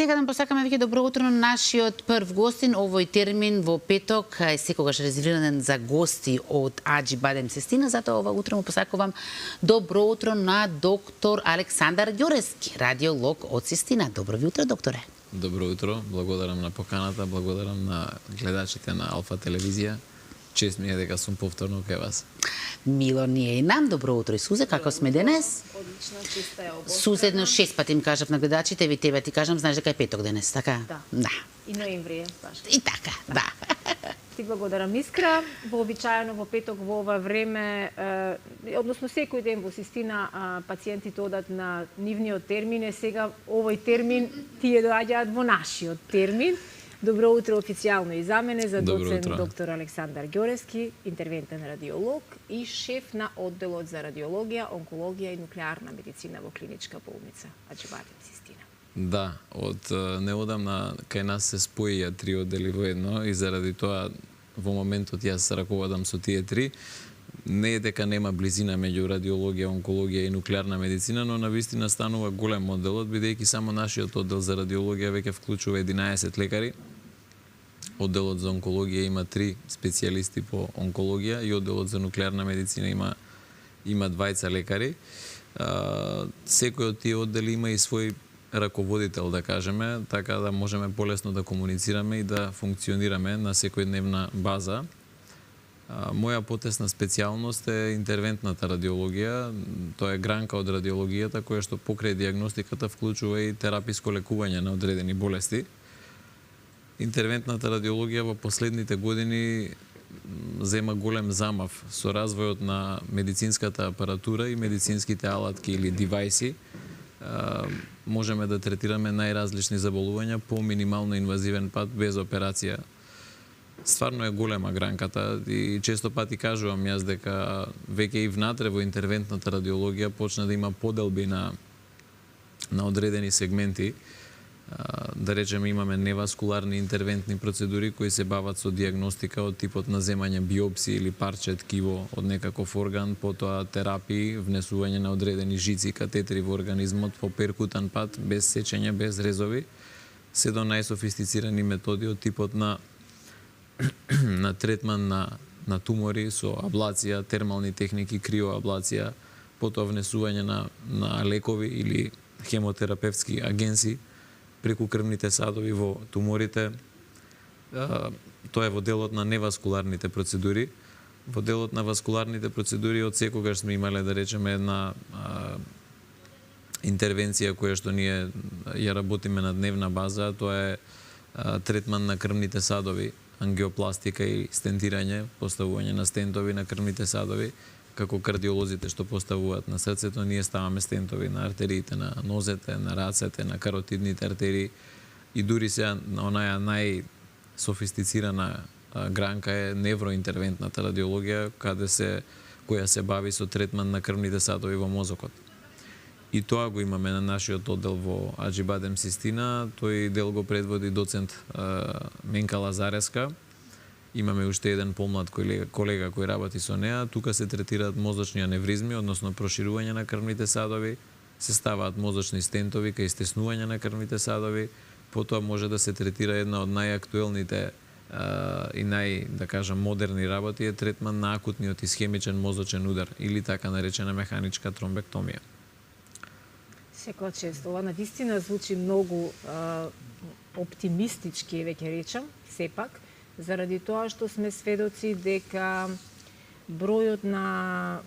Сега да посакаме веќе добро утро на нашиот прв гостин. Овој термин во петок е секогаш резервиран за гости од Аџи Бадем Цестина, затоа ова утро му посакувам добро утро на доктор Александар Ѓорески, радиолог од Цестина. Добро ви утро, докторе. Добро утро, благодарам на поканата, благодарам на гледачите на Алфа телевизија. Чест ми е дека сум повторно кај вас. Мило ни е и нам. Добро утро и Сузе, како сме денес? Одлично, чиста е обострена. Сузе, едно 6 пати им кажав на гледачите, ви тебе ти кажам, знаеш дека е петок денес, така? Да. И ноември е, баш. И така, да. Ти благодарам, Искра. Вообичаено во петок во ова време, односно секој ден во Систина пациентите одат на нивниот термин, сега овој термин тие доаѓаат во нашиот термин. Добро утро официјално и за мене, за доцент доктор Александар Ѓорески, интервентен радиолог и шеф на одделот за радиологија, онкологија и нуклеарна медицина во клиничка болница Аџи Бадем Цестина. Да, од неодамна кај нас се споија три оддели во едно и заради тоа во моментот јас раководам со тие три. Не е дека нема близина меѓу радиологија, онкологија и нуклеарна медицина, но навистина станува голем одделот, бидејќи само нашиот оддел за радиологија веќе вклучува 11 лекари. Одделот за онкологија има 3 специјалисти по онкологија и одделот за нуклеарна медицина има 2 лекари. Секој од тие оддели има и свој раководител, да кажеме, така да можеме полесно да комуницираме и да функционираме на секојдневна база. Моја потесна специјалност е интервентната радиологија. Тоа е гранка од радиологијата која што покрај дијагностиката вклучува и тераписко лекување на одредени болести. Интервентната радиологија во последните години зема голем замав со развојот на медицинската апаратура и медицинските алатки или девајси. Можеме да третираме најразлични заболувања по минимално инвазивен пат без операција. Стварно е голема гранката и често пати кажувам јас дека веќе и внатре во интервентната радиологија почна да има поделби на одредени сегменти. Да речеме, имаме неваскуларни интервентни процедури кои се бават со дијагностика од типот на земање биопсии или парче ткиво од некаков орган, потоа терапии, внесување на одредени жици, катетри во организмот по перкутан пат, без сечење, без резови, се до најсофистицирани методи од типот на третман на тумори со аблација, термални техники, криоаблација, потоа внесување на лекови или хемотерапевтски агенси преку крвните садови во туморите. Тоа е во делот на неваскуларните процедури. Во делот на васкуларните процедури од секогаш сме имале, да речеме, една интервенција која што ние ја работиме на дневна база, тоа е третман на крвните садови, ангиопластика и стентирање, поставување на стентови на крвните садови. Како кардиолозите што поставуваат на срцето, ние ставаме стентови на артериите на нозете, на рацете, на каротидните артерии и дури се на онаја најсофистицирана гранка е невроинтервентната радиологија, која се бави со третман на крвните садови во мозокот. И тоа го имаме на нашиот оддел во Аџи Бадем Цестина. Тој дел го предводи доцент Менка Лазареска. Имаме уште еден помлад колега кој работи со неа. Тука се третираат мозочни аневризми, односно проширување на крвните садови, се ставаат мозочни стентови кај стеснување на крвните садови, потоа може да се третира една од најактуелните и да кажам, модерни работи е третман на акутниот исхемичен мозочен удар или така наречена механичка тромбектомија. Секоја чест. Ова навистина звучи многу оптимистички, веќе речам, сепак, заради тоа што сме сведоци дека бројот на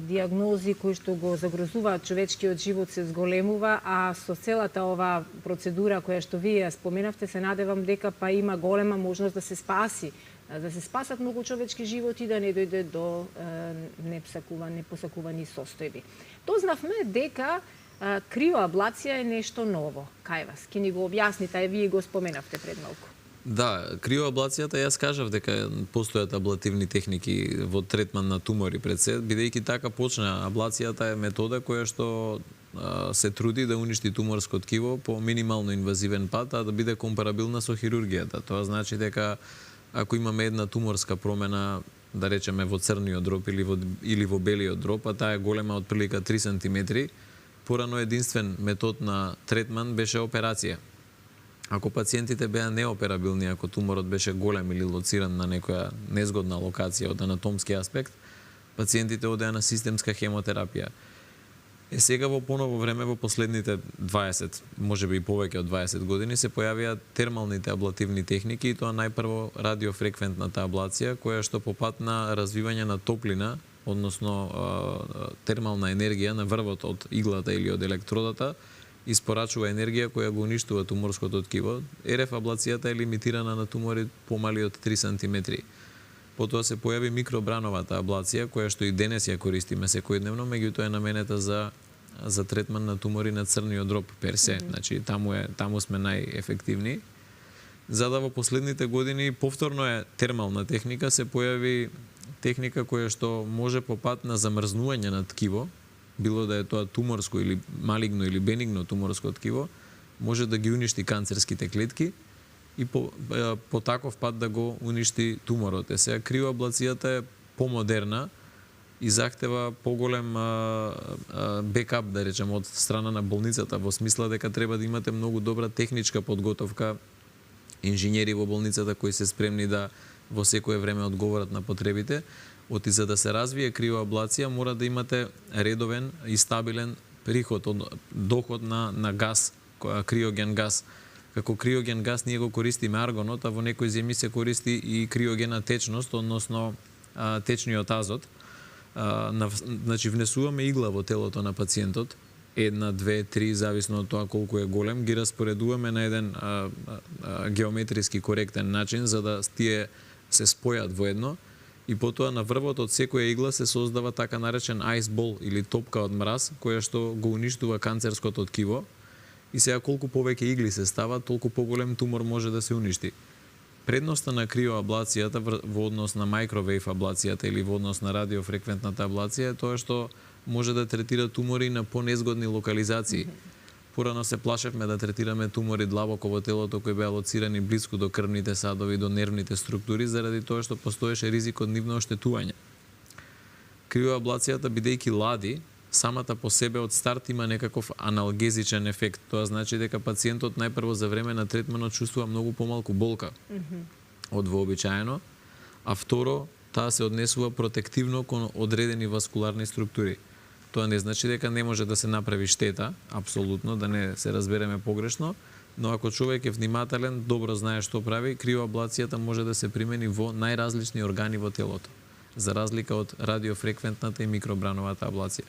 дијагнози кои што го загрозуваат човечкиот живот се зголемува, а со целата ова процедура која што вие ја споменавте, се надевам дека па има голема можност да се спасат многу човечки животи и да не дојде до непосакувани состојби. Дознавме дека криоаблација е нешто ново кај вас. Ке ни го објасните, вие го споменавте пред малку. Да, криоаблацијата, јас кажав дека постојат аблативни техники во третман на тумори пред се, бидејќи така почна. Аблацијата е метода која што се труди да уништи туморско ткиво по минимално инвазивен пат, а да биде компарабилна со хирургијата. Тоа значи дека ако имаме една туморска промена, да речеме во црниот дроб или во белиот дроб, а таа е голема од прилика 3 сантиметри, порано единствен метод на третман беше операција. Ако пациентите беа неоперабилни, ако туморот беше голем или лоциран на некоја незгодна локација од анатомски аспект, пациентите одеа на системска хемотерапија. Сега во поново време, во последните 20, можеби и повеќе од 20 години, се појавија термалните аблативни техники, и тоа најпрво радиофреквентната аблација, која што по пат на развивање на топлина, односно термална енергија на врвот од иглата или од електродата, испорачува енергија која го уништува туморското ткиво. РФ аблацијата е лимитирана на тумори помали од 3 см. Потоа се појави микробрановата аблација, која што и денес ја користиме секојдневно, меѓутоа е наменета за третман на тумори на црниот дроб персе. Значи таму сме најефективни. За да во последните години повторно е термална техника, се појави техника која што може по пат на замрзнување на ткиво, било да е тоа туморско или малигно или бенигно туморско ткиво, може да ги уништи канцерските клетки и по таков пат да го уништи туморот. Сега криоаблацијата е помодерна и захтева поголем бекап, да речем, од страна на болницата, во смисла дека треба да имате многу добра техничка подготовка, инженери во болницата кои се спремни да во секое време одговорат на потребите. Оти за да се развие криоаблација мора да имате редовен и стабилен приход, доход на газ, криоген газ. Како криоген газ ние го користиме аргонот, а во некои земји се користи и криогена течност, односно течниот азот. Значи внесуваме игла во телото на пациентот, 1, 2, 3, зависно од тоа колку е голем, ги распоредуваме на еден геометриски коректен начин за да тие се спојат во едно, и потоа на врвот од секоја игла се создава така наречен айсбол или топка од мраз, која што го уништува канцерското ткиво. И сега колку повеќе игли се стават, толку поголем тумор може да се уништи. Предноста на криоаблацијата во однос на микровейв аблацијата или во однос на радиофреквентната аблација е тоа што може да третира тумори на понезгодни локализации. Порано се плашевме да третираме тумори длабоко во телото кои беа лоцирани блиску до крвните садови, до нервните структури, заради тоа што постоеше ризик од нивно оштетување. Криоаблацијата, бидејќи лади, самата по себе од старт има некаков аналгезичен ефект. Тоа значи дека пациентот најпрво за време на третманот чувствува многу помалку болка од вообичаено, а второ, таа се однесува протективно кон одредени васкуларни структури. Тоа не значи дека не може да се направи штета, апсолутно, да не се разбереме погрешно, но ако човек е внимателен, добро знае што прави, криоаблацијата може да се примени во најразлични органи во телото, за разлика од радиофреквентната и микробрановата аблација.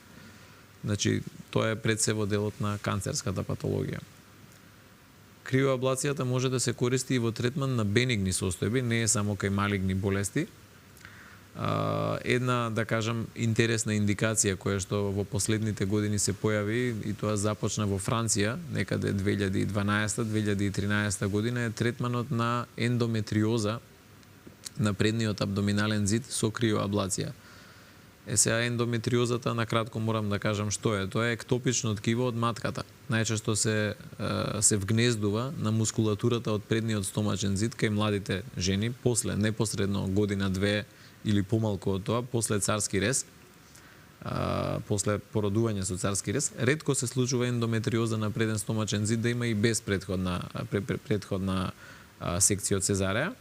Значи, тоа е пред се во делот на канцерската патологија. Криоаблацијата може да се користи и во третман на бенигни состојби, не е само кај малигни болести. Една, да кажам, интересна индикација која што во последните години се појави, и тоа започна во Франција, некаде 2012-2013 година, е третманот на ендометриоза на предниот абдоминален зид со криоаблација. Сега ендометриозата, на кратко морам да кажам што е. Тоа е ектопично ткиво од матката. Најчесто се вгнездува на мускулатурата од предниот стомачен зид кај младите жени, после, непосредно година-две или помалку од тоа, после царски рез, после породување со царски рез. Ретко се случува ендометриоза на преден стомачен зид да има и без предходна секција од цезареја.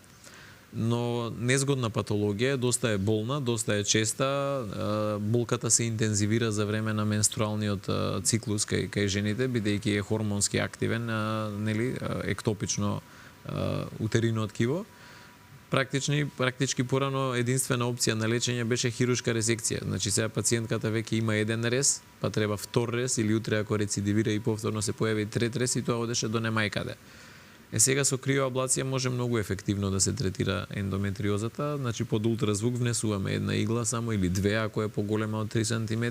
Но незгодна патологија, доста е болно, доста е честа, болката се интензивира за време на менструалниот циклус кај жените, бидејќи е хормонски активен, нели, ектопично утерино ткиво. Практички порано единствена опција на лечење беше хируршка резекција. Значи сега пациентката веќе има еден рез, па треба втор рез, или утре ако рецидивира и повторно се појави трет рез, и тоа одеше до немајкаде. Сега со криоаблација може многу ефективно да се третира ендометриозата, значи под ултразвук внесуваме една игла само или две ако е поголема од 3 см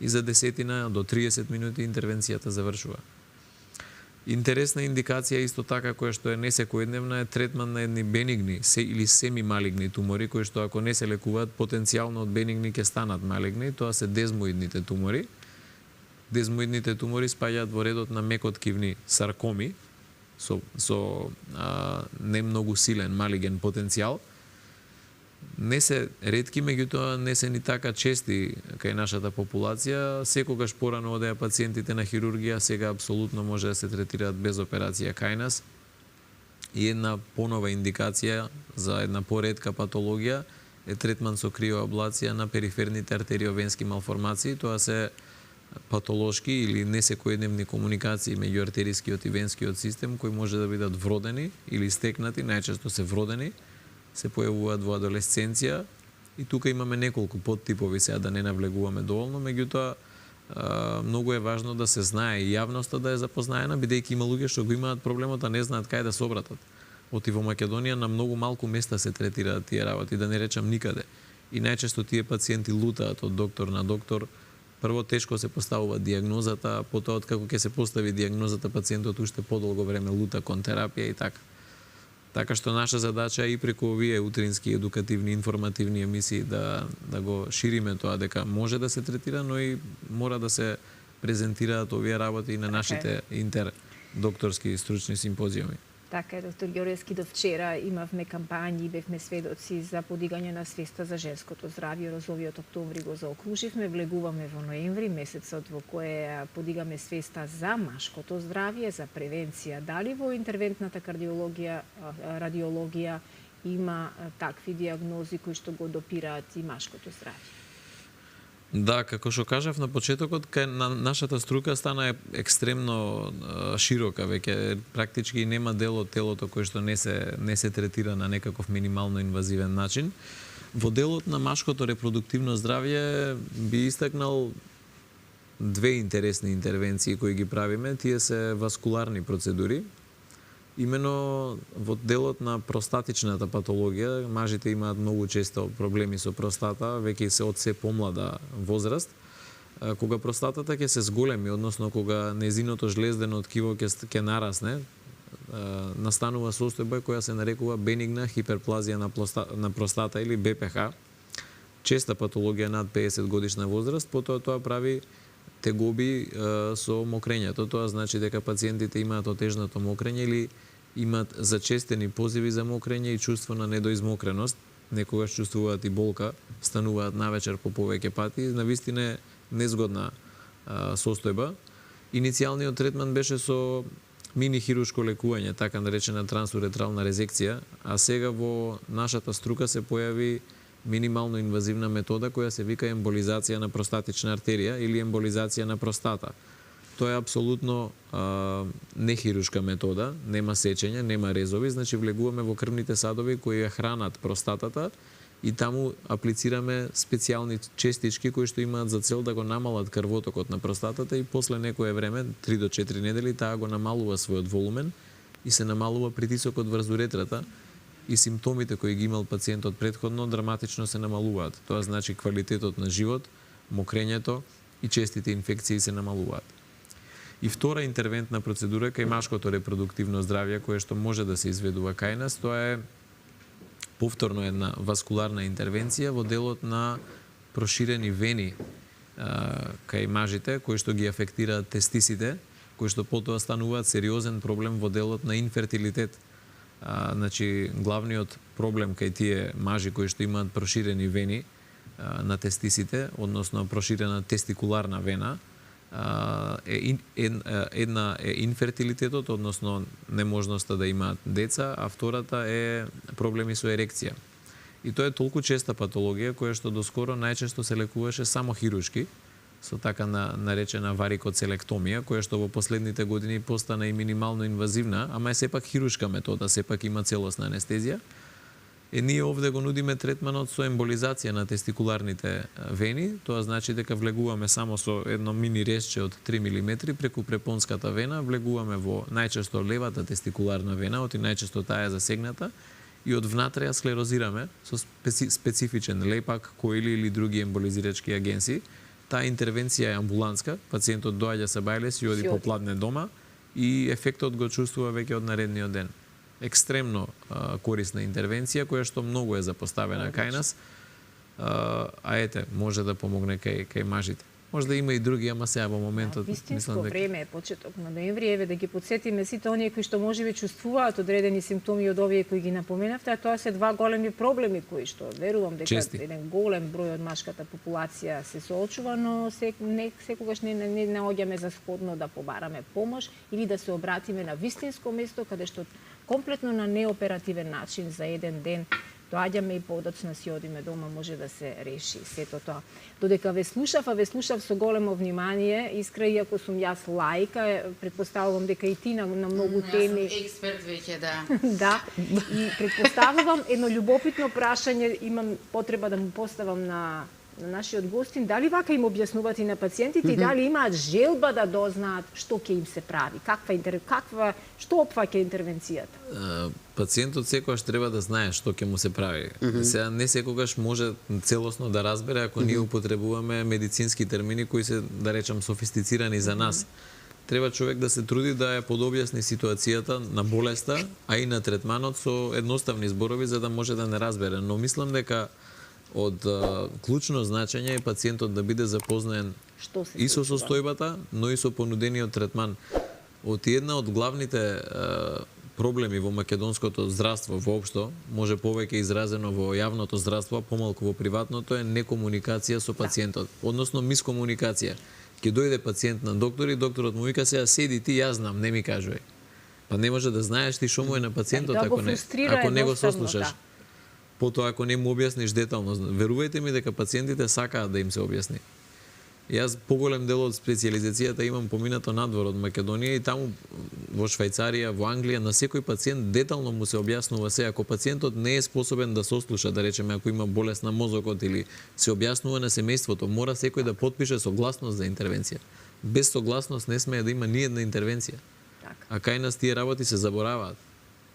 и за 10 до 30 минути интервенцијата завршува. Интересна индикација исто така која што е несекојдневна е третман на едни бенигни или семималигни тумори кои што ако не се лекуваат потенцијално од бенигни ќе станат малигни, тоа се дезмоидните тумори. Дезмоидните тумори спаѓаат во редот на мекоткивни саркоми со не многу силен малиген потенцијал. Не се ретки, меѓутоа не се ни така чести кај нашата популација. Секогаш порано одеа пациентите на хирургија, сега апсолутно може да се третираат без операција кај нас. И една понова индикација за една поретка патологија е третман со криоаблација на периферните артериовенски малформации. Тоа се патолошки или несекојдневни комуникации меѓу артерискиот и венскиот систем кои може да бидат вродени или стекнати, најчесто се вродени, се појавуваат во адолесценција и тука имаме неколку подтипови, сега да не навлегуваме доволно, меѓутоа многу е важно да се знае и јавноста да е запознаена, бидејќи има луѓе што го имаат проблемот, а не знаат кај да се обратат. Оти во Македонија на многу малку места се третираат тие работи, да не речам никаде. И најчесто тие пациенти лутаат од доктор на доктор. Прво тешко се поставува дијагнозата, а потоа откако ќе се постави дијагнозата, пациентот уште подолго време лута кон терапија и така. Така што наша задача е и преку овие утрински едукативни, информативни емисии да го шириме тоа дека може да се третира, но и мора да се презентираат овие работи и на нашите интердокторски стручни симпозиуми. Така е, доктор Ѓоревски, до вчера имавме кампањи, бевме сведоци за подигање на свеста за женското здравје. Розовиот октомври го заокруживме, влегуваме во ноември, месецот во кој подигаме свеста за машкото здравје, за превенција. Дали во интервентната кардиологија, радиологија има такви дијагнози кои што го допираат и машкото здравје? Да, како што кажав на почетокот, кај нашата струка стана екстремно широка, веќе практички нема дел од телото кој што не се третира на некаков минимално инвазивен начин. Во делот на машкото репродуктивно здравје би истакнал две интересни интервенции кои ги правиме, тие се васкуларни процедури. Имено во делот на простатичната патологија, мажите имаат многу често проблеми со простата, веќе се од се помлада возраст. Кога простатата ќе се зголеми, односно кога незиното жлездено ткиво ќе нарасне, настанува состојба која се нарекува бенигна хиперплазија на простата или БПХ. Честа патологија над 50 годишна возраст, потоа тоа прави тегоби со мокрењето. Тоа значи дека пациентите имаат отежнато мокрење или имаат зачестени позиви за мокрење и чувство на недоизмокреност. Некогаш чувствуваат и болка, стануваат навечер по повеќе пати. Навистина е незгодна состојба. Иницијалниот третман беше со мини хируршко лекување, така наречена трансуретрална резекција, а сега во нашата струка се појави минимално инвазивна метода која се вика емболизација на простатична артерија или емболизација на простата. Тоа е апсолутно нехируршка метода, нема сечење, нема резови, значи влегуваме во крвните садови кои ја хранат простатата и таму аплицираме специјални честички кои што имаат за цел да го намалат крвотокот на простатата и после некое време, 3 до 4 недели, таа го намалува својот волумен и се намалува притисокот врзу ретрата и симптомите кои ги имал пациентот претходно драматично се намалуваат. Тоа значи квалитетот на живот, мокрењето и честите инфекции се намалуваат. И втора интервентна процедура кај машкото репродуктивно здравје, кое што може да се изведува кај нас, тоа е повторно една васкуларна интервенција во делот на проширени вени кај мажите, кои што ги афектираат тестисите, кои што потоа стануваат сериозен проблем во делот на инфертилитет. Значи, главниот проблем кај тие мажи кои што имаат проширени вени на тестисите, односно проширена тестикуларна вена, една е инфертилитетот, односно неможноста да имаат деца, а втората е проблеми со ерекција. И тоа е толку честа патологија која што доскоро најчесто се лекуваше само хируршки, со така наречена варикоцелектомија, која што во последните години постана и минимално инвазивна, ама е сепак хируршка метода, сепак има целосна анестезија. Ние овде го нудиме третманот со емболизација на тестикуларните вени, тоа значи дека влегуваме само со едно мини резче од 3 мм преку препонската вена, влегуваме во најчесто левата тестикуларна вена, оти најчесто таа е засегната, и од внатре ја склерозираме со специфичен лепак, коили или други емболизирачки агенси. Таа интервенција е амбулантска, пациентот доаѓа со бајлес и оди попладне дома и ефектот го чувствува веќе од наредниот ден. Екстремно корисна интервенција која што многу е запоставена кај нас, а ете, може да помогне кај мажите. Може да има и други, ама сега во моментот Вистинско време е почеток на ноември, еве да ги подсетиме сите оние кои што можеби чувствуваат одредени симптоми од овие кои ги напоменавте, а тоа се два големи проблеми кои што верувам дека еден голем број од машката популација се соочува, но секогаш не наоѓаме за сходно да побараме помош или да се обратиме на вистинско место каде што комплетно на неоперативен начин за еден ден доаѓаме и подоцна си одиме дома, може да се реши сето тоа. Додека ве слушав со големо внимание, искра, иако сум јас лајка, предпоставувам дека и ти на многу теми... Јас сум експерт веќе, да. Да, и предпоставувам едно љубопитно прашање, имам потреба да му поставам на нашиот гостин, дали вака им објаснуваат и на пациентите и дали имаат желба да дознаат што ќе им се прави, што опфаќа интервенцијата? Пациентот секогаш треба да знае што ќе му се прави. Сега не секогаш може целосно да разбере ако ние употребуваме медицински термини кои се, да речам, софистицирани за нас. Треба човек да се труди да ја подобјасни ситуацијата на болеста, а и на третманот со едноставни зборови за да може да не разбере. Но мислам дека од клучно значење е пациентот да биде запознаен и со состојбата, но и со понудениот третман. Една од главните проблеми во македонското здравство воопшто, може повеќе изразено во јавното здравство, помалку во приватното, е некомуникација со пациентот, односно мискомуникација. Ќе дојде пациент на доктор и докторот му вика сега седи ти, јас знам, не ми кажувај. Па не може да знаеш ти што му е на пациентот ако не го сослушаш. Потоа ако не му објасниш детално, верувајте ми дека пациентите сакаат да им се објасни. Јас поголем дел од специјализацијата имам поминато надвор од Македонија и таму во Швајцарија, во Англија, на секој пациент детално му се објаснува се. Ако пациентот не е способен да сослуша, да речеме, ако има болест на мозокот или се објаснува на семејството, мора секој да потпише согласност за интервенција. Без согласност не смее да има ни една интервенција. А кај нас тие работи се забораваат.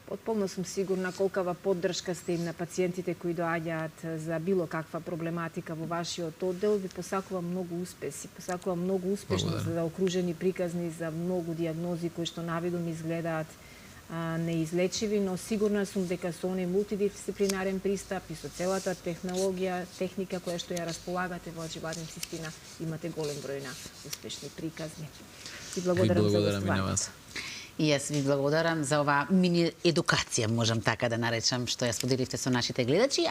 Потполно сум сигурна колкава поддршка сте им на пациентите кои доаѓаат за било каква проблематика во вашиот оддел. Ви посакувам многу успеси, посакувам многу успешност за окружени приказни за многу дијагнози кои што навидом изгледаат неизлечиви, но сигурна сум дека со оној мултидисциплинарен пристап и со целата технологија, техника која што ја располагате во Аџибадем Систина, имате голем број на успешни приказни. И благодарам за гостувањето. И јас ви благодарам за оваа мини едукација, можам така да наречам, што ја споделивте со нашите гледачи.